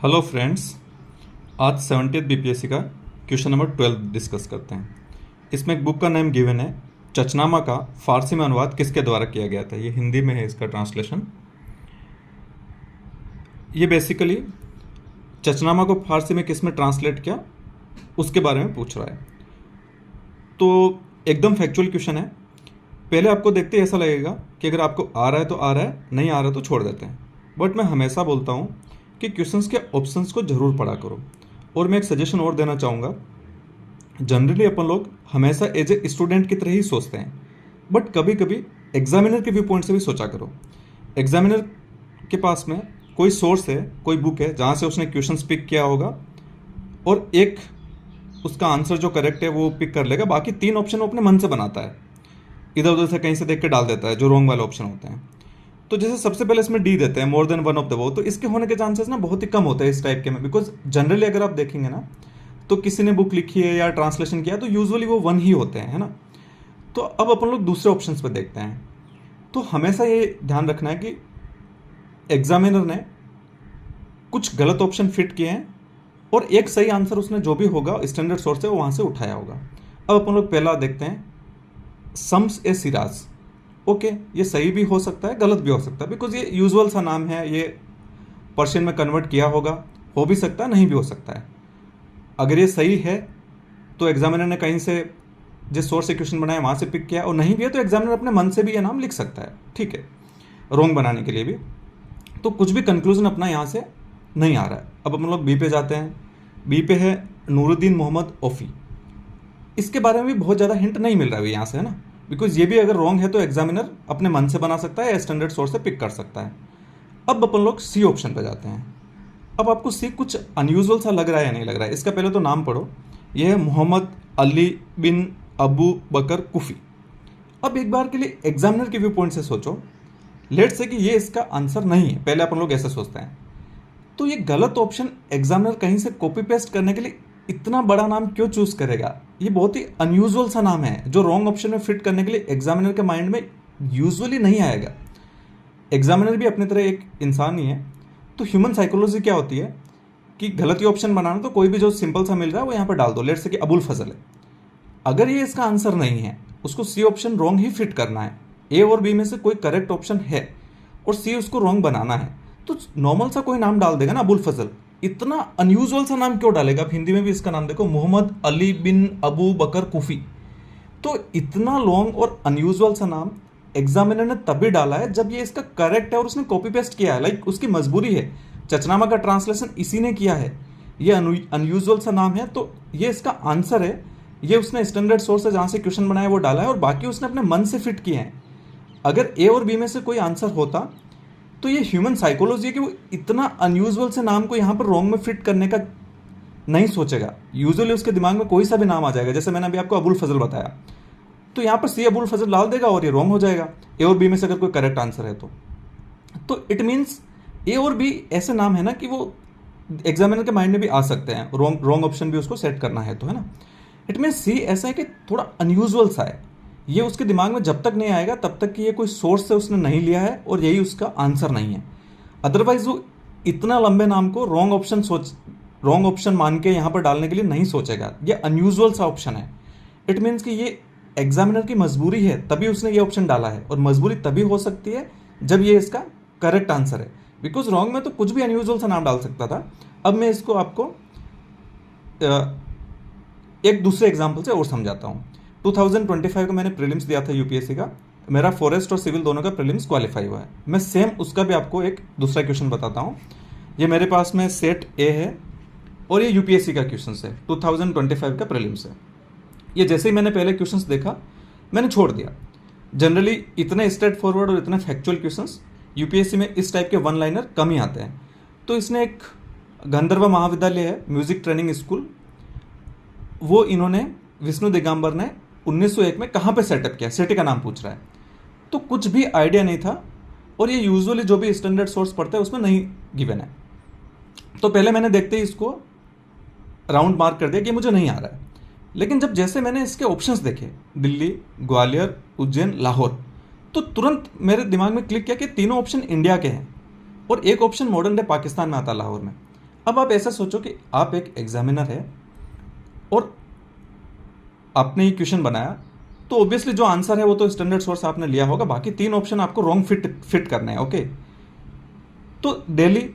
Hello friends, आज 70th BPSC का question number 12 discuss करते हैं। इसमें एक बुक का नेम गिवन है, चचनामा का फारसी में अनुवाद किसके द्वारा किया गया था। ये हिंदी में है इसका ट्रांसलेशन। ये बेसिकली चचनामा को फारसी में किस में ट्रांसलेट किया उसके बारे में पूछ रहा है। तो एकदम फैक्चुअल क्वेश्चन है। पहले आपको देखते ही ऐसा लगेगा कि अगर आपको आ रहा है तो आ रहा है, नहीं आ रहा तो छोड़ देते हैं। बट मैं हमेशा बोलता हूँ कि क्वेश्चंस के ऑप्शंस को ज़रूर पढ़ा करो। और मैं एक सजेशन और देना चाहूँगा। जनरली अपन लोग हमेशा एज ए स्टूडेंट की तरह ही सोचते हैं, बट कभी कभी एग्जामिनर के व्यू पॉइंट से भी सोचा करो। एग्जामिनर के पास में कोई सोर्स है, कोई बुक है जहाँ से उसने क्वेश्चंस पिक किया होगा और एक उसका आंसर जो करेक्ट है वो पिक कर लेगा। बाकी 3 ऑप्शन वो अपने मन से बनाता है, इधर उधर से कहीं से देख के डाल देता है जो रॉन्ग वाले ऑप्शन होते हैं। तो जैसे सबसे पहले इसमें डी देते हैं, more than one of the वो, तो इसके होने के चांसेस ना बहुत ही कम होते हैं इस टाइप के में। बिकॉज जनरली अगर आप देखेंगे ना तो किसी ने बुक लिखी है या ट्रांसलेशन किया तो यूजुअली वो 1 ही होते हैं, है ना। तो अब अपन लोग दूसरे ऑप्शंस पे देखते हैं। तो हमेशा ये ध्यान रखना है कि एग्जामिनर ने कुछ गलत ऑप्शन फिट किए हैं और एक सही आंसर उसने जो भी होगा स्टैंडर्ड सोर्स से वो वहाँ से उठाया होगा। अब अपन लोग पहला देखते हैं, सम्स ए सिराज। ओके, ये सही भी हो सकता है, गलत भी हो सकता है, बिकॉज ये यूजुअल सा नाम है, ये पर्शियन में कन्वर्ट किया होगा, हो भी सकता है, नहीं भी हो सकता है। अगर ये सही है तो एग्जामिनर ने कहीं से जिस सोर्स से क्वेश्चन बनाया वहाँ से पिक किया, और नहीं भी है तो एग्जामिनर अपने मन से भी ये नाम लिख सकता है, ठीक है, रॉन्ग बनाने के लिए भी। तो कुछ भी कंक्लूजन अपना यहाँ से नहीं आ रहा है। अब हम लोग बी पे जाते हैं। बी पे है नूरुद्दीन मोहम्मद ओफ़ी। इसके बारे में भी बहुत ज़्यादा हिंट नहीं मिल रहा है यहाँ से, है ना, बिकॉज ये भी अगर रॉन्ग है तो एग्जामिनर अपने मन से बना सकता है या स्टैंडर्ड सोर्स से पिक कर सकता है। अब अपन लोग सी ऑप्शन पे जाते हैं। अब आपको सी कुछ अनयूजुअल सा लग रहा है या नहीं लग रहा है, इसका पहले तो नाम पढ़ो। यह है मोहम्मद अली बिन अबू बकर कुफी। अब एक बार के लिए एग्जामिनर के व्यू पॉइंट से सोचो, लेट्स से कि ये इसका आंसर नहीं है, पहले अपन लोग ऐसे सोचते हैं। तो ये गलत ऑप्शन एग्जामिनर कहीं से कॉपी पेस्ट करने के लिए इतना बड़ा नाम क्यों चूज करेगा। ये बहुत ही अनयूजुअल सा नाम है जो रॉन्ग ऑप्शन में फिट करने के लिए एग्जामिनर के माइंड में यूजुअली नहीं आएगा। एग्जामिनर भी अपनी तरह एक इंसान ही है। तो ह्यूमन साइकोलॉजी क्या होती है कि गलत ही ऑप्शन बनाना, तो कोई भी जो सिंपल सा मिल रहा है वो यहाँ पर डाल दो। लेट्स से कि अबुल फजल है, अगर ये इसका आंसर नहीं है उसको सी ऑप्शन रॉन्ग ही फिट करना है। ए और बी में से कोई करेक्ट ऑप्शन है और सी उसको रॉन्ग बनाना है, तो नॉर्मल सा कोई नाम डाल देगा ना, अबुल फजल। इतना अनयूजुअल सा नाम क्यों डालेगा। आप हिंदी में भी इसका नाम देखो, मोहम्मद अली बिन अबू बकर कुफी। तो इतना लॉन्ग और अनयूजुअल सा नाम एग्जामिनर ने तभी डाला है जब ये इसका करेक्ट है और उसने कॉपी पेस्ट किया है, लाइक उसकी मजबूरी है। चचनामा का ट्रांसलेशन इसी ने किया है। ये अनयूजुअल सा नाम है तो ये इसका आंसर है। ये उसने स्टैंडर्ड सोर्स से जहाँ से क्वेश्चन बनाया वो डाला है और बाकी उसने अपने मन से फिट किए हैं। अगर ए और बी में से कोई आंसर होता तो ये ह्यूमन साइकोलॉजी है कि वो इतना अनयूजुअल से नाम को यहाँ पर रॉन्ग में फिट करने का नहीं सोचेगा। यूजुअली उसके दिमाग में कोई सा भी नाम आ जाएगा, जैसे मैंने अभी आपको अबुल फजल बताया, तो यहाँ पर सी अबुल फजल डाल देगा और ये रॉन्ग हो जाएगा। ए और बी में से अगर कोई करेक्ट आंसर है तो इट मीन्स ए और बी ऐसे नाम है ना कि वो एग्जामिनर के माइंड में भी आ सकते हैं, रॉन्ग ऑप्शन भी उसको सेट करना है तो, है ना। इट मीन्स सी ऐसा है कि थोड़ा अनयूजुअल सा है। ये उसके दिमाग में जब तक नहीं आएगा तब तक कि ये कोई सोर्स से उसने नहीं लिया है और यही उसका आंसर नहीं है। अदरवाइज वो इतना लंबे नाम को रॉन्ग ऑप्शन मान के यहाँ पर डालने के लिए नहीं सोचेगा। ये अनयूजुअल सा ऑप्शन है। इट मीन्स कि ये एग्जामिनर की मजबूरी है तभी उसने ये ऑप्शन डाला है, और मजबूरी तभी हो सकती है जब ये इसका करेक्ट आंसर है। बिकॉज रॉन्ग में तो कुछ भी अनयूजुअल सा नाम डाल सकता था। अब मैं इसको आपको एक दूसरे एग्जाम्पल से और समझाता हूँ। 2025 को मैंने प्रीलिम्स दिया था यूपीएससी का, मेरा फॉरेस्ट और सिविल दोनों का प्रीलिम्स क्वालिफाई हुआ है। मैं सेम उसका भी आपको एक दूसरा क्वेश्चन बताता हूँ। ये मेरे पास में सेट ए है और ये यूपीएससी का क्वेश्चन है, 2025 का प्रीलिम्स है। ये जैसे ही मैंने पहले क्वेश्चन देखा मैंने छोड़ दिया। जनरली इतने स्ट्रेट फॉरवर्ड और इतने फैक्चुअल क्वेश्चन यूपीएससी में इस टाइप के वन लाइनर कम ही आते हैं। तो इसने एक गंधर्व महाविद्यालय है, म्यूजिक ट्रेनिंग स्कूल, वो इन्होंने विष्णु दिगंबर ने 1901 में कहाँ पे सेटअप किया, सिटी का नाम पूछ रहा है। तो कुछ भी आइडिया नहीं था और ये यूजुअली जो भी स्टैंडर्ड सोर्स पढ़ते हैं उसमें नहीं गिवन है। तो पहले मैंने देखते ही इसको राउंड मार्क कर दिया कि मुझे नहीं आ रहा है। लेकिन जब जैसे मैंने इसके ऑप्शंस देखे, दिल्ली, ग्वालियर, उज्जैन, लाहौर, तो तुरंत मेरे दिमाग में क्लिक किया कि तीनों ऑप्शन इंडिया के हैं और एक ऑप्शन मॉडर्न डे पाकिस्तान में आता है, लाहौर में। अब आप ऐसा सोचो कि आप एक एग्जामिनर है और आपने ये क्वेश्चन बनाया, तो ऑब्वियसली जो आंसर है वो तो स्टैंडर्ड सोर्स आपने लिया होगा, बाकी 3 ऑप्शन आपको रॉन्ग फिट करने हैं। ओके, तो दिल्ली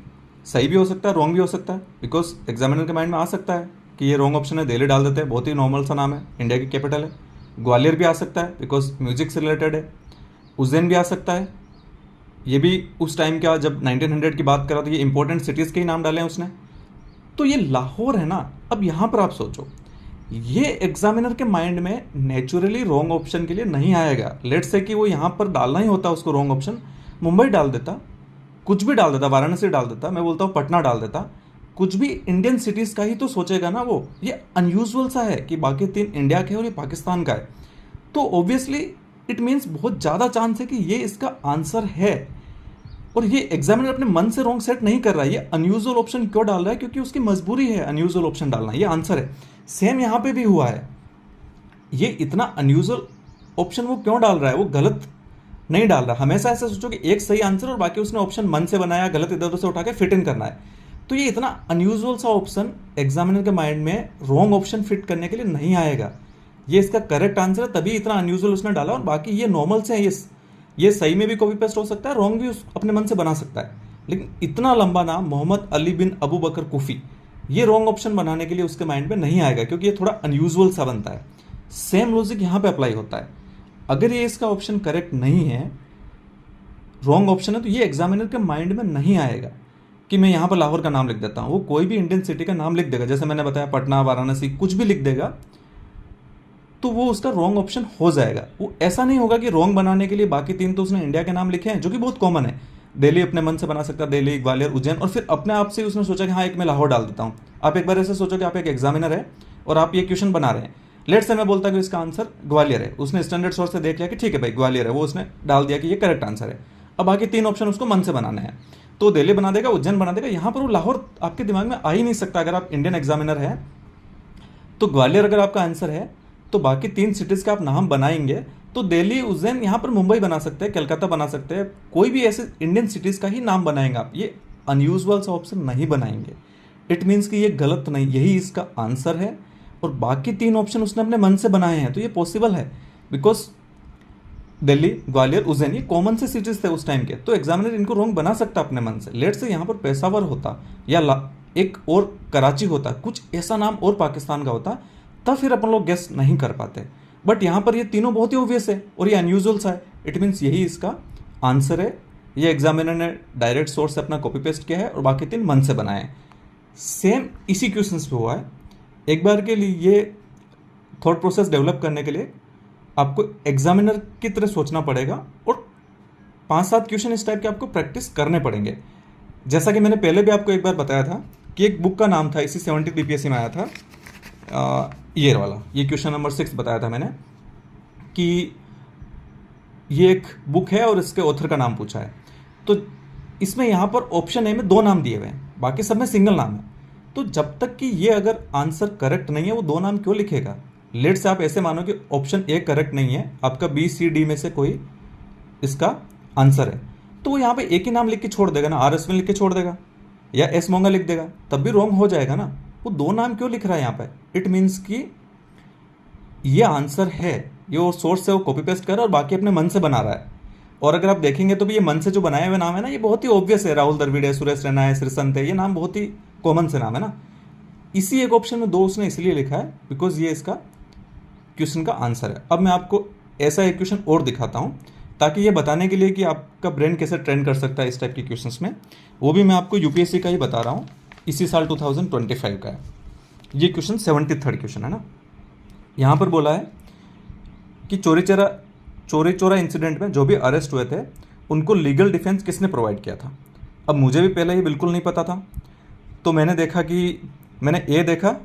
सही भी हो सकता है, रॉन्ग भी हो सकता है, बिकॉज एग्जामिनर के माइंड में आ सकता है कि ये रॉन्ग ऑप्शन है, दिल्ली डाल देते हैं, बहुत ही नॉर्मल सा नाम है, इंडिया की कैपिटल है। ग्वालियर भी आ सकता है बिकॉज म्यूजिक से रिलेटेड है। उज्जैन भी आ सकता है, ये भी उस टाइम का जब 1900 की बात करा तो ये इंपॉर्टेंट सिटीज़ के ही नाम डाले हैं उसने। तो ये लाहौर है ना। अब यहाँ पर आप सोचो, ये एग्जामिनर के माइंड में नेचुरली रॉन्ग ऑप्शन के लिए नहीं आएगा। लेट्स से कि वो यहाँ पर डालना ही होता उसको रॉन्ग ऑप्शन, मुंबई डाल देता, कुछ भी डाल देता, वाराणसी डाल देता, मैं बोलता हूँ पटना डाल देता, कुछ भी इंडियन सिटीज़ का ही तो सोचेगा ना वो। ये अनयूजुअल सा है कि बाकी 3 इंडिया के हैं और ये पाकिस्तान का है, तो ऑब्वियसली इट मीन्स बहुत ज़्यादा चांस है कि ये इसका आंसर है। और ये एग्जामिनर अपने मन से रॉन्ग सेट नहीं कर रहा है, ये अनयूजुअल ऑप्शन क्यों डाल रहा है, क्योंकि उसकी मजबूरी है अनयूजुअल ऑप्शन डालना, ये आंसर है। सेम यहाँ पे भी हुआ है, ये इतना अनयूजुअल ऑप्शन वो क्यों डाल रहा है, वो गलत नहीं डाल रहा। हमेशा ऐसा सोचो कि एक सही आंसर और बाकी उसने ऑप्शन मन से बनाया, गलत इधर उधर से उठा के फिट इन करना है। तो ये इतना अनयूजुअल सा ऑप्शन एग्जामिनर के माइंड में रॉन्ग ऑप्शन फिट करने के लिए नहीं आएगा। ये इसका करेक्ट आंसर है, तभी इतना अनयूजुअल उसने डाला, और बाकी ये नॉर्मल से है। ये सही में भी कॉपी पेस्ट हो सकता है, रॉन्ग भी अपने मन से बना सकता है, लेकिन इतना लंबा नाम मोहम्मद अली बिन अबू बकर कुफी, ये रॉन्ग ऑप्शन बनाने के लिए उसके माइंड में नहीं आएगा, क्योंकि ये थोड़ा अनयूजुअल सा बनता है। सेम लॉजिक यहाँ पे अप्लाई होता है। अगर ये इसका ऑप्शन करेक्ट नहीं है, रॉन्ग ऑप्शन है, तो ये एग्जामिनर के माइंड में नहीं आएगा कि मैं यहाँ पर लाहौर का नाम लिख देता हूँ। वो कोई भी इंडियन सिटी का नाम लिख देगा, जैसे मैंने बताया पटना, वाराणसी, कुछ भी लिख देगा, तो वो उसका रॉन्ग ऑप्शन हो जाएगा। वो ऐसा नहीं होगा कि रॉन्ग बनाने के लिए बाकी 3 तो उसने इंडिया के नाम लिखे हैं, जो कि बहुत कॉमन है। दिल्ली अपने मन से बना सकता है, दिल्ली, ग्वालियर, उज्जैन, और फिर अपने आप से उसने सोचा कि हाँ एक मैं लाहौर डाल देता हूँ। आप एक बार ऐसे सोचो कि आप एक एग्जामिनर है और आप ये क्वेश्चन बना रहे हैं। लेट से मैं बोलता कि इसका आंसर ग्वालियर है, उसने स्टैंडर्ड सोर्स से देख लिया कि ठीक है भाई ग्वालियर है, वो उसने डाल दिया कि ये करेक्ट आंसर है। अब बाकी 3 ऑप्शन उसको मन से बनाने हैं, तो दिल्ली बना देगा, उज्जैन बना देगा। यहाँ पर वो लाहौर आपके दिमाग में आ ही नहीं सकता। अगर आप इंडियन एग्जामिनर है तो ग्वालियर अगर आपका आंसर है, तो बाकी 3 सिटीज़ का आप नाम बनाएंगे, तो दिल्ली, उज्जैन, यहाँ पर मुंबई बना सकते हैं, कलकत्ता बना सकते हैं, कोई भी ऐसे इंडियन सिटीज़ का ही नाम बनाएंगे आप। ये अनयूजुअल सा ऑप्शन नहीं बनाएंगे। इट मीन्स कि ये गलत नहीं, यही इसका आंसर है, और बाकी 3 ऑप्शन उसने अपने मन से बनाए हैं, तो ये पॉसिबल है। बिकॉज दिल्ली, ग्वालियर, उज्जैन ये कॉमन से सिटीज़ थे उस टाइम के, तो एग्जामिनर इनको रॉन्ग बना सकता अपने मन से। लेट से यहाँ पर पेशावर होता या एक और कराची होता, कुछ ऐसा नाम और पाकिस्तान का होता, तब फिर अपन लोग गेस नहीं कर पाते। बट यहाँ पर ये तीनों बहुत ही ऑब्वियस है और ये अनयूजुअल सा है। इट मीन्स यही इसका आंसर है। ये एग्जामिनर ने डायरेक्ट सोर्स से अपना कॉपी पेस्ट किया है और बाकी 3 मन से बनाए हैं। सेम इसी क्वेश्चंस पे हुआ है। एक बार के लिए ये थॉट प्रोसेस डेवलप करने के लिए आपको एग्जामिनर की तरह सोचना पड़ेगा और 5-7 क्वेश्चन इस टाइप के आपको प्रैक्टिस करने पड़ेंगे। जैसा कि मैंने पहले भी आपको एक बार बताया था कि एक बुक का नाम था, इसी 70 बीपीएससी में आया था, ईयर वाला, ये क्वेश्चन नंबर 6 बताया था मैंने कि ये एक बुक है और इसके ऑथर का नाम पूछा है। तो इसमें यहाँ पर ऑप्शन ए में 2 नाम दिए हुए हैं, बाकी सब में सिंगल नाम है। तो जब तक कि ये अगर आंसर करेक्ट नहीं है, वो 2 नाम क्यों लिखेगा। लेट से आप ऐसे मानो कि ऑप्शन ए करेक्ट नहीं है, आपका बी सी डी में से कोई इसका आंसर है, तो वो यहाँ पे एक ही नाम लिख के छोड़ देगा ना, आर एस में लिख के छोड़ देगा या एस मोंगा लिख देगा, तब भी रॉन्ग हो जाएगा ना। वो 2 नाम क्यों लिख रहा है यहाँ पे। इट मीन्स कि ये आंसर है, ये वो सोर्स से वो कॉपी पेस्ट कर रहा है और बाकी अपने मन से बना रहा है। और अगर आप देखेंगे तो भी ये मन से जो बनाए हुए नाम है ना, ये बहुत ही ऑब्वियस है। राहुल द्रविड़ है, सुरेश रैना है, श्रीसंत है, ये नाम बहुत ही कॉमन से नाम है ना। इसी एक ऑप्शन में 2 उसने इसलिए लिखा है बिकॉज ये इसका क्वेश्चन का आंसर है। अब मैं आपको ऐसा एक क्वेश्चन और दिखाता हूँ ताकि ये बताने के लिए कि आपका ब्रेन कैसे ट्रेन कर सकता है इस टाइप के क्वेश्चंस में। वो भी मैं आपको यूपीएससी का ही बता रहा हूँ, इसी साल 2025 का है। ये क्वेश्चन 73rd क्वेश्चन है ना। यहाँ पर बोला है कि चोरी चोरा इंसिडेंट में जो भी अरेस्ट हुए थे उनको लीगल डिफेंस किसने प्रोवाइड किया था। अब मुझे भी पहले ये बिल्कुल नहीं पता था, तो मैंने देखा कि मैंने ए देखा,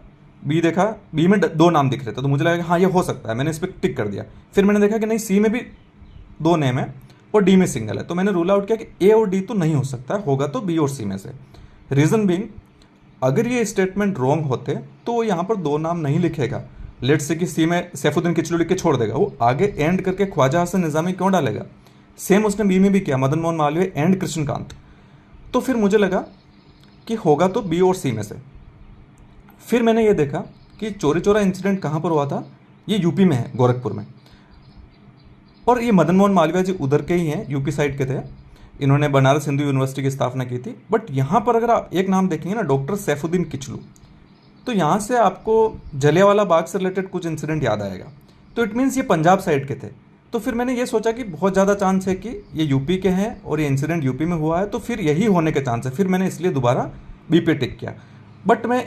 बी देखा, बी में 2 नाम दिख रहे थे, तो मुझे लगा कि हाँ ये हो सकता है, मैंने इस पर टिक कर दिया। फिर मैंने देखा कि नहीं, सी में भी 2 नेम है और डी में सिंगल है, तो मैंने रूल आउट किया कि ए और डी तो नहीं हो सकता, होगा तो बी और सी में से। रीज़न बीइंग, अगर ये स्टेटमेंट रॉन्ग होते तो वो यहाँ पर 2 नाम नहीं लिखेगा। लेट से कि सी में सैफुद्दीन किचलू लिख के छोड़ देगा, वो आगे एंड करके ख्वाजा हसन निज़ामी क्यों डालेगा। सेम उसने बी में भी किया, मदन मोहन मालवीय एंड कृष्णकांत। तो फिर मुझे लगा कि होगा तो बी और सी में से। फिर मैंने ये देखा कि चोरी चोरा इंसिडेंट कहाँ पर हुआ था, ये यूपी में है, गोरखपुर में। और ये मदन मोहन मालवीय जी उधर के ही हैं, यूपी साइड के थे। इन्होंने बनारस हिंदू यूनिवर्सिटी की स्थापना की थी। बट यहाँ पर अगर आप एक नाम देखेंगे ना, डॉक्टर सैफुद्दीन किचलू, तो यहाँ से आपको जलियांवाला बाग से रिलेटेड कुछ इंसिडेंट याद आएगा। तो इट मीन्स ये पंजाब साइड के थे। तो फिर मैंने ये सोचा कि बहुत ज़्यादा चांस है कि ये यूपी के हैं और ये इंसिडेंट यूपी में हुआ है, तो फिर यही होने के चांस है। फिर मैंने इसलिए दोबारा बी पे टिक किया। बट मैं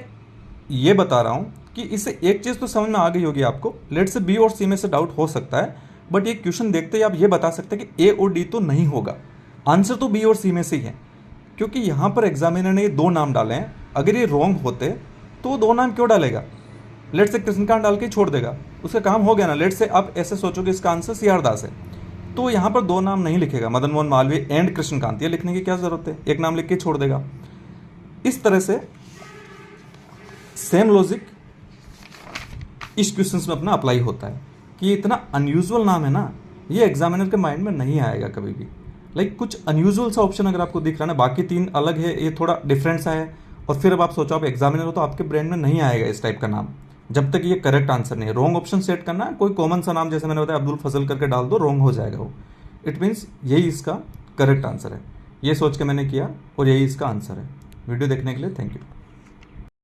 ये बता रहा हूँ कि इससे एक चीज़ तो समझ में आ गई होगी आपको, लेट से बी और सी में से डाउट हो सकता है, बट ये क्वेश्चन देखते ही आप ये बता सकते हैं कि ए और डी तो नहीं होगा, आंसर तो बी और सी में से ही है। क्योंकि यहाँ पर एग्जामिनर ने ये दो नाम डाले हैं, अगर ये रॉन्ग होते तो वो दो नाम क्यों डालेगा, लेट से कृष्णकांत डाल के छोड़ देगा, उसका काम हो गया ना। लेट से आप ऐसे सोचोगे इसका आंसर सी आर दास है, तो यहाँ पर दो नाम नहीं लिखेगा, मदन मोहन मालवीय एंड कृष्णकांत, ये लिखने की क्या जरूरत है, एक नाम लिख के छोड़ देगा। इस तरह से सेम लॉजिक इस क्वेश्चन में अपना अप्लाई होता है कि इतना अनयूजुअल नाम है ना, ये एग्जामिनर के माइंड में नहीं आएगा कभी भी। लाइक कुछ अनयूजुअल सा ऑप्शन अगर आपको दिख रहा है ना, बाकी तीन अलग है, ये थोड़ा डिफरेंट सा है, और फिर अब आप सोचो आप एग्जामिनर हो तो आपके ब्रेन में नहीं आएगा इस टाइप का नाम, जब तक ये करेक्ट आंसर नहीं है। रॉन्ग ऑप्शन सेट करना है, कोई कॉमन सा नाम जैसे मैंने बताया अब्दुल फजल करके डाल दो, रॉन्ग हो जाएगा वो। इट मीन्स यही इसका करेक्ट आंसर है, ये सोच के मैंने किया और यही इसका आंसर है। वीडियो देखने के लिए थैंक यू।